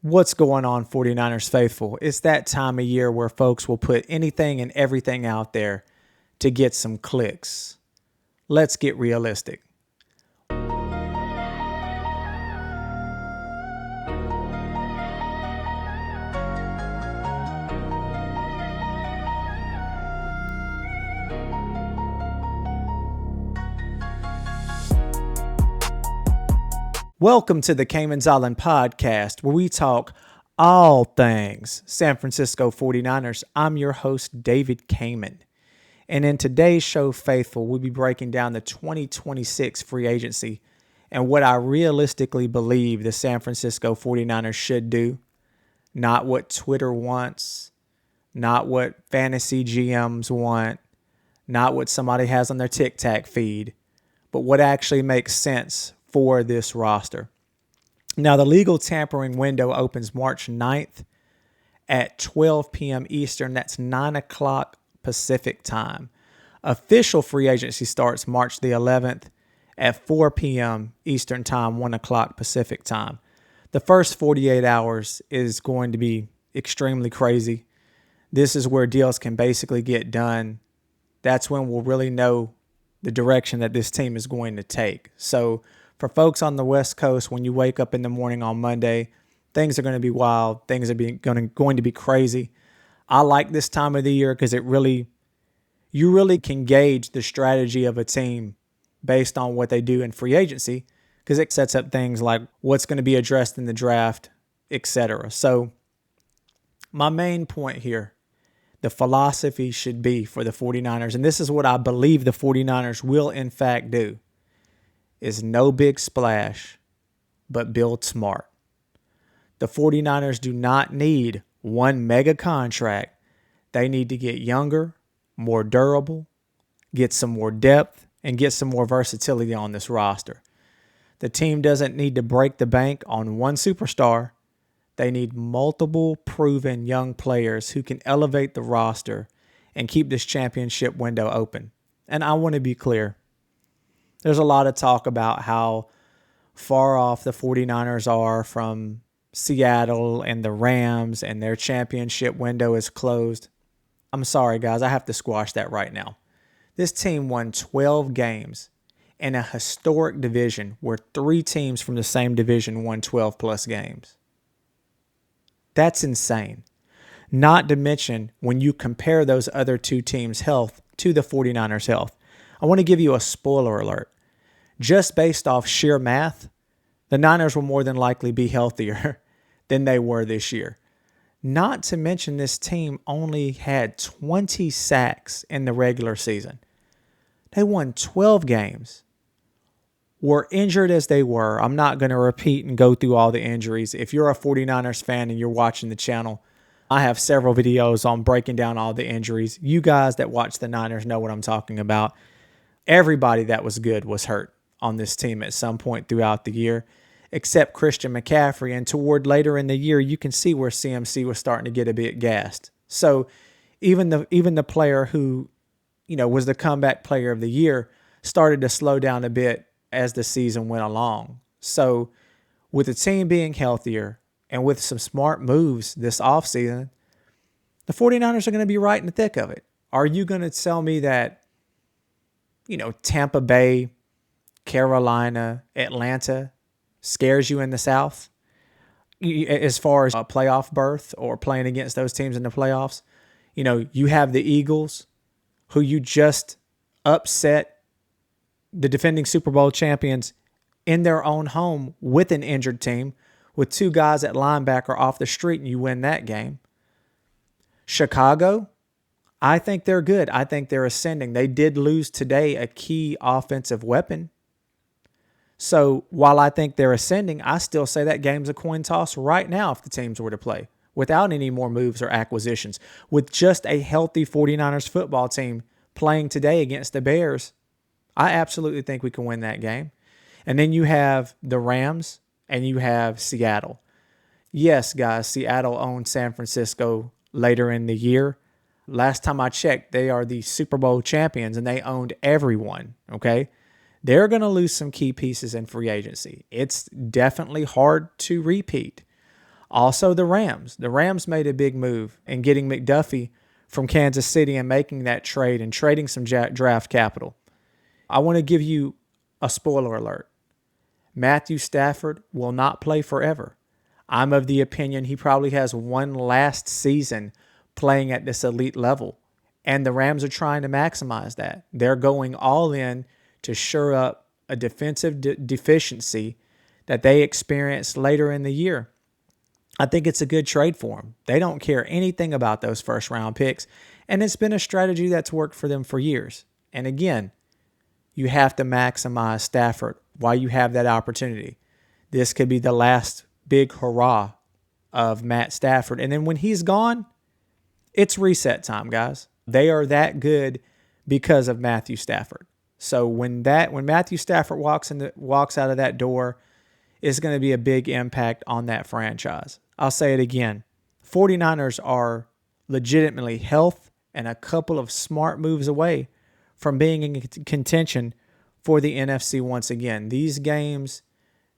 What's going on, 49ers faithful? It's that time of year where folks will put anything and everything out there to get some clicks. Let's get realistic. Welcome to the Cayman's Island podcast, where we talk all things San Francisco 49ers. I'm your host, David Cayman. And in today's show, faithful, we'll be breaking down the 2026 free agency and what I realistically believe the San Francisco 49ers should do. Not what Twitter wants, not what fantasy GMs want, not what somebody has on their TikTok feed, but what actually makes sense for this roster. Now, the legal tampering window opens March 9th at 12 p.m. Eastern. That's 9 o'clock Pacific time. Official free agency starts March the 11th at 4 p.m. Eastern time, 1 o'clock Pacific time. The first 48 hours is going to be extremely crazy. This is where deals can basically get done. That's when we'll really know the direction that this team is going to take. So for folks on the West Coast, when you wake up in the morning on Monday, things are going to be wild. Things are going to be crazy. I like this time of the year because you really can gauge the strategy of a team based on what they do in free agency, because it sets up things like what's going to be addressed in the draft, etc. So my main point here, the philosophy should be for the 49ers, and this is what I believe the 49ers will in fact do, is no big splash, but build smart. The 49ers do not need one mega contract. They need to get younger, more durable, get some more depth, and get some more versatility on this roster. The team doesn't need to break the bank on one superstar. They need multiple proven young players who can elevate the roster and keep this championship window open. And I want to be clear. There's a lot of talk about how far off the 49ers are from Seattle and the Rams and their championship window is closed. I'm sorry, guys. I have to squash that right now. This team won 12 games in a historic division where 3 teams from the same division won 12-plus games. That's insane. Not to mention when you compare those other 2 teams' health to the 49ers' health. I want to give you a spoiler alert. Just based off sheer math, the Niners will more than likely be healthier than they were this year. Not to mention this team only had 20 sacks in the regular season. They won 12 games. Were injured as they were. I'm not going to repeat and go through all the injuries. If you're a 49ers fan and you're watching the channel, I have several videos on breaking down all the injuries. You guys that watch the Niners know what I'm talking about. Everybody that was good was hurt on this team at some point throughout the year, except Christian McCaffrey. And toward later in the year, you can see where CMC was starting to get a bit gassed. So even the player who, was the comeback player of the year started to slow down a bit as the season went along. So with the team being healthier and with some smart moves this offseason, the 49ers are going to be right in the thick of it. Are you going to tell me that, Tampa Bay, Carolina, Atlanta scares you in the South as far as a playoff berth or playing against those teams in the playoffs? You have the Eagles, who you just upset the defending Super Bowl champions in their own home with an injured team, with 2 guys at linebacker off the street, and you win that game. Chicago, I think they're good. I think they're ascending. They did lose today a key offensive weapon. So while I think they're ascending, I still say that game's a coin toss right now if the teams were to play without any more moves or acquisitions. With just a healthy 49ers football team playing today against the Bears, I absolutely think we can win that game. And then you have the Rams and you have Seattle. Yes, guys, Seattle owned San Francisco later in the year. Last time I checked, they are the Super Bowl champions and they owned everyone, okay? They're going to lose some key pieces in free agency. It's definitely hard to repeat. Also, the Rams. The Rams made a big move in getting McDuffie from Kansas City and making that trade and trading some draft capital. I want to give you a spoiler alert. Matthew Stafford will not play forever. I'm of the opinion he probably has one last season playing at this elite level. And the Rams are trying to maximize that. They're going all in to shore up a defensive deficiency that they experienced later in the year. I think it's a good trade for them. They don't care anything about those first round picks. And it's been a strategy that's worked for them for years. And again, you have to maximize Stafford while you have that opportunity. This could be the last big hurrah of Matt Stafford. And then when he's gone, it's reset time, guys. They are that good because of Matthew Stafford. So when Matthew Stafford walks out of that door, it's going to be a big impact on that franchise. I'll say it again. 49ers are legitimately health and a couple of smart moves away from being in contention for the NFC once again. These games,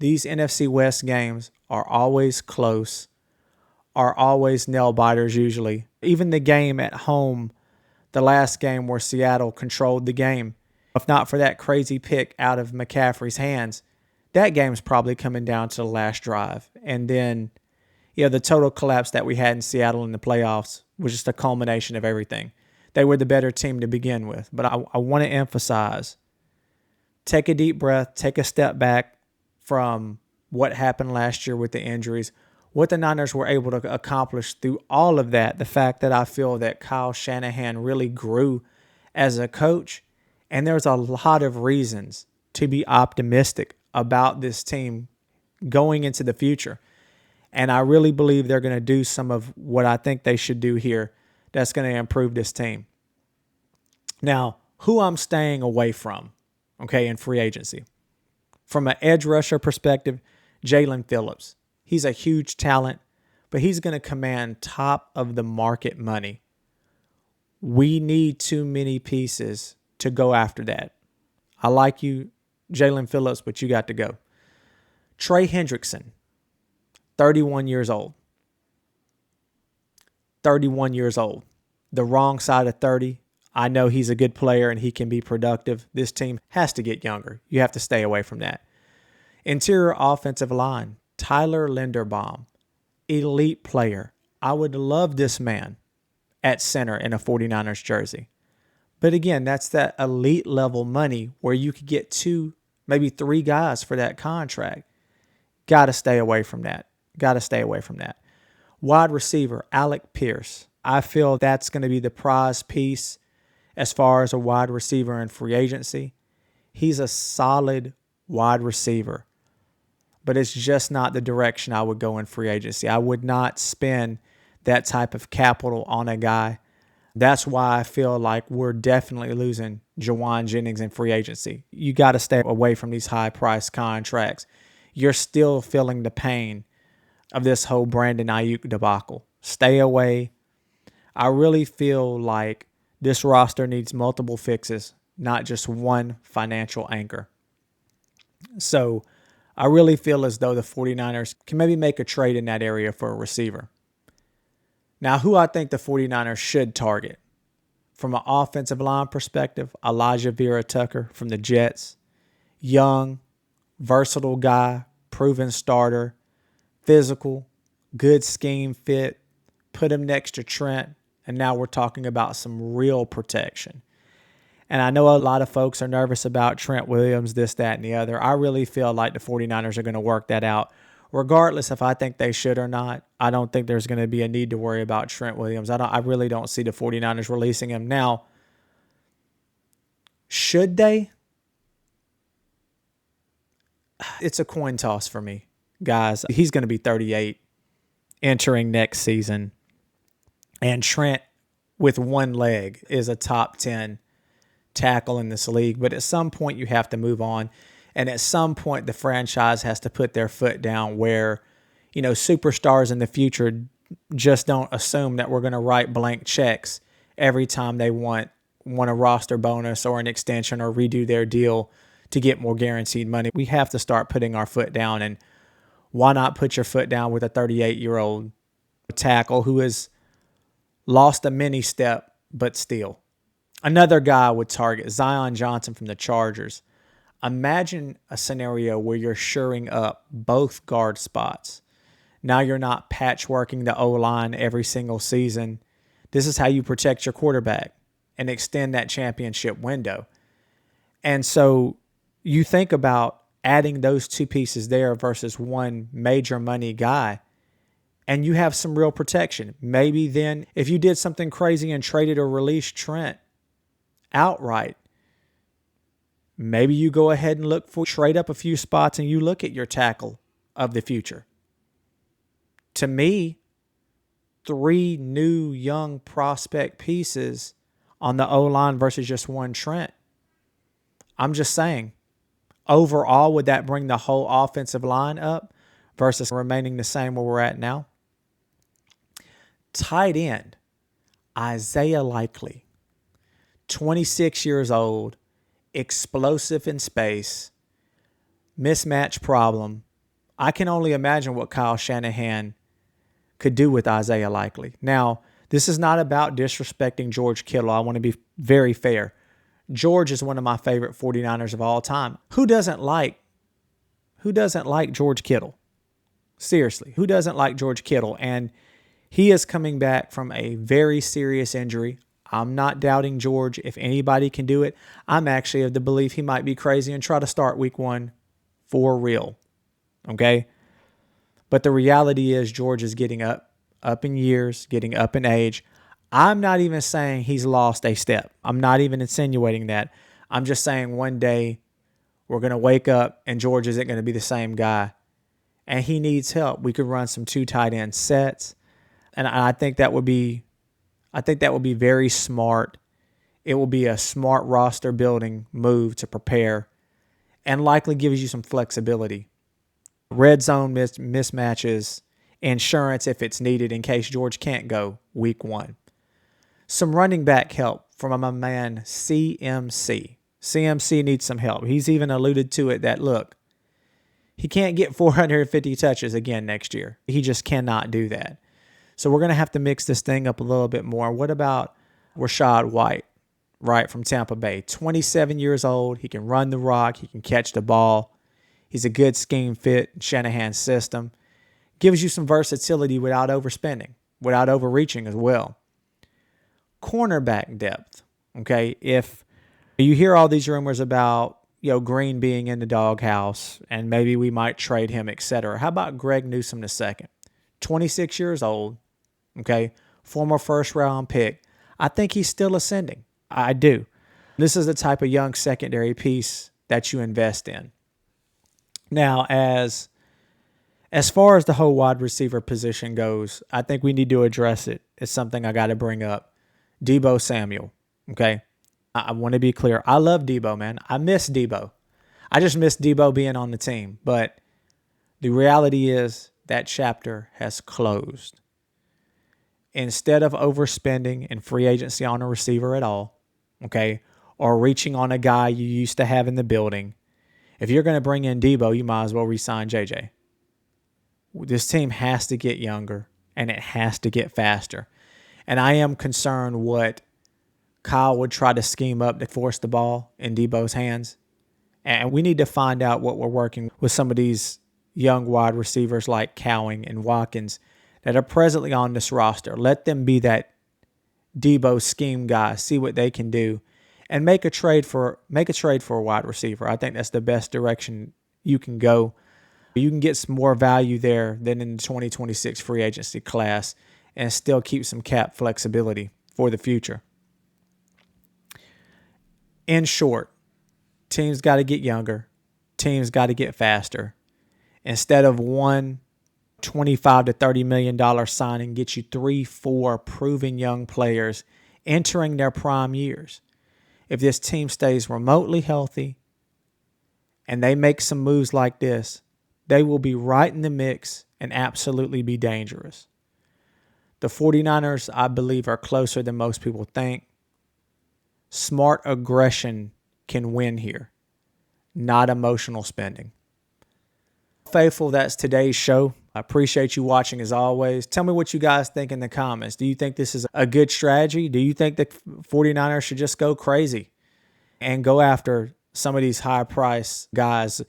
these NFC West games are always close, are always nail biters usually. Even the game at home, the last game where Seattle controlled the game, if not for that crazy pick out of McCaffrey's hands, that game's probably coming down to the last drive. And then, the total collapse that we had in Seattle in the playoffs was just a culmination of everything. They were the better team to begin with. But I want to emphasize, take a deep breath, take a step back from what happened last year with the injuries, what the Niners were able to accomplish through all of that, the fact that I feel that Kyle Shanahan really grew as a coach, and there's a lot of reasons to be optimistic about this team going into the future. And I really believe they're going to do some of what I think they should do here that's going to improve this team. Now, who I'm staying away from, in free agency. From an edge rusher perspective, Jalen Phillips. He's a huge talent, but he's going to command top of the market money. We need too many pieces to go after that. I like you, Jalen Phillips, but you got to go. Trey Hendrickson, 31 years old. 31 years old. The wrong side of 30. I know he's a good player and he can be productive. This team has to get younger. You have to stay away from that. Interior offensive line, Tyler Linderbaum, elite player. I would love this man at center in a 49ers jersey. But again, that's that elite level money where you could get 2, maybe 3 guys for that contract. Got to stay away from that. Wide receiver, Alec Pierce. I feel that's going to be the prize piece as far as a wide receiver in free agency. He's a solid wide receiver, but it's just not the direction I would go in free agency. I would not spend that type of capital on a guy. That's why I feel like we're definitely losing Jawan Jennings in free agency. You got to stay away from these high-priced contracts. You're still feeling the pain of this whole Brandon Ayuk debacle. Stay away. I really feel like this roster needs multiple fixes, not just one financial anchor. So I really feel as though the 49ers can maybe make a trade in that area for a receiver. Now, who I think the 49ers should target. From an offensive line perspective, Elijah Vera-Tucker from the Jets. Young, versatile guy, proven starter, physical, good scheme fit. Put him next to Trent, and now we're talking about some real protection. And I know a lot of folks are nervous about Trent Williams, this, that, and the other. I really feel like the 49ers are going to work that out. Regardless if I think they should or not, I don't think there's going to be a need to worry about Trent Williams. I really don't see the 49ers releasing him. Now, should they? It's a coin toss for me, guys. He's going to be 38 entering next season. And Trent, with one leg, is a top 10 tackle in this league. But at some point, you have to move on. And at some point, the franchise has to put their foot down where, superstars in the future just don't assume that we're going to write blank checks every time they want a roster bonus or an extension or redo their deal to get more guaranteed money. We have to start putting our foot down and Why not put your foot down with a 38-year-old tackle who has lost a mini step, but still? Another guy I would target, Zion Johnson from the Chargers. Imagine a scenario where you're shoring up both guard spots. Now you're not patchworking the O-line every single season. This is how you protect your quarterback and extend that championship window. And so you think about adding those two pieces there versus one major money guy, and you have some real protection. Maybe then if you did something crazy and traded or released Trent outright, maybe you go ahead and trade up a few spots and you look at your tackle of the future. To me, 3 new young prospect pieces on the O-line versus just one Trent. I'm just saying, overall, would that bring the whole offensive line up versus remaining the same where we're at now? Tight end, Isaiah Likely, 26 years old, explosive in space, mismatch problem. I can only imagine what Kyle Shanahan could do with Isaiah Likely. Now, this is not about disrespecting George Kittle. I want to be very fair. George is one of my favorite 49ers of all time. Who doesn't like George Kittle? Seriously, who doesn't like George Kittle? And he is coming back from a very serious injury. I'm not doubting George. If anybody can do it, I'm actually of the belief he might be crazy and try to start week 1 for real. Okay? But the reality is George is getting up in years, getting up in age. I'm not even saying he's lost a step. I'm not even insinuating that. I'm just saying one day we're going to wake up and George isn't going to be the same guy. And he needs help. We could run some 2 tight end sets. And I think that would be very smart. It will be a smart roster building move to prepare and likely gives you some flexibility. Red zone mismatches, insurance if it's needed in case George can't go week 1. Some running back help from my man CMC. CMC needs some help. He's even alluded to it that, look, he can't get 450 touches again next year. He just cannot do that. So we're going to have to mix this thing up a little bit more. What about Rachaad White, right, from Tampa Bay? 27 years old. He can run the rock. He can catch the ball. He's a good scheme fit in Shanahan's system. Gives you some versatility without overspending, without overreaching as well. Cornerback depth, okay? If you hear all these rumors about, Green being in the doghouse and maybe we might trade him, etc. How about Greg Newsome II? 26 years old, okay? Former first-round pick. I think he's still ascending. I do. This is the type of young secondary piece that you invest in. Now, as far as the whole wide receiver position goes, I think we need to address it. It's something I got to bring up. Deebo Samuel, okay? I want to be clear. I love Deebo, man. I miss Deebo. I just miss Deebo being on the team. But the reality is that chapter has closed. Instead of overspending in free agency on a receiver at all, okay, or reaching on a guy you used to have in the building, if you're going to bring in Deebo, you might as well re-sign JJ. This team has to get younger, and it has to get faster. And I am concerned what Kyle would try to scheme up to force the ball in Deebo's hands. And we need to find out what we're working with some of these young wide receivers like Cowing and Watkins that are presently on this roster. Let them be that Deebo scheme guy, see what they can do, and make a trade for a wide receiver. I think that's the best direction you can go. You can get some more value there than in the 2026 free agency class and still keep some cap flexibility for the future. In short, teams got to get younger. Teams got to get faster. Instead of one $25 to $30 million signing, get you 3-4 proven young players entering their prime years. If this team stays remotely healthy and they make some moves like this, they will be right in the mix and absolutely be dangerous. The 49ers, I believe, are closer than most people think. Smart aggression can win here, not emotional spending. Faithful, that's today's show. I appreciate you watching as always. Tell me what you guys think in the comments. Do you think this is a good strategy? Do you think the 49ers should just go crazy and go after some of these high price guys,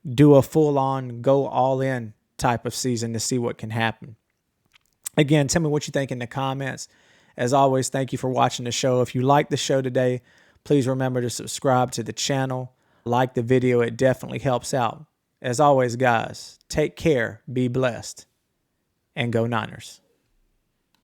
do a full on, go all in type of season to see what can happen? Again, tell me what you think in the comments. As always, thank you for watching the show. If you like the show today, please remember to subscribe to the channel. Like the video, it definitely helps out. As always, guys, take care, be blessed, and go Niners.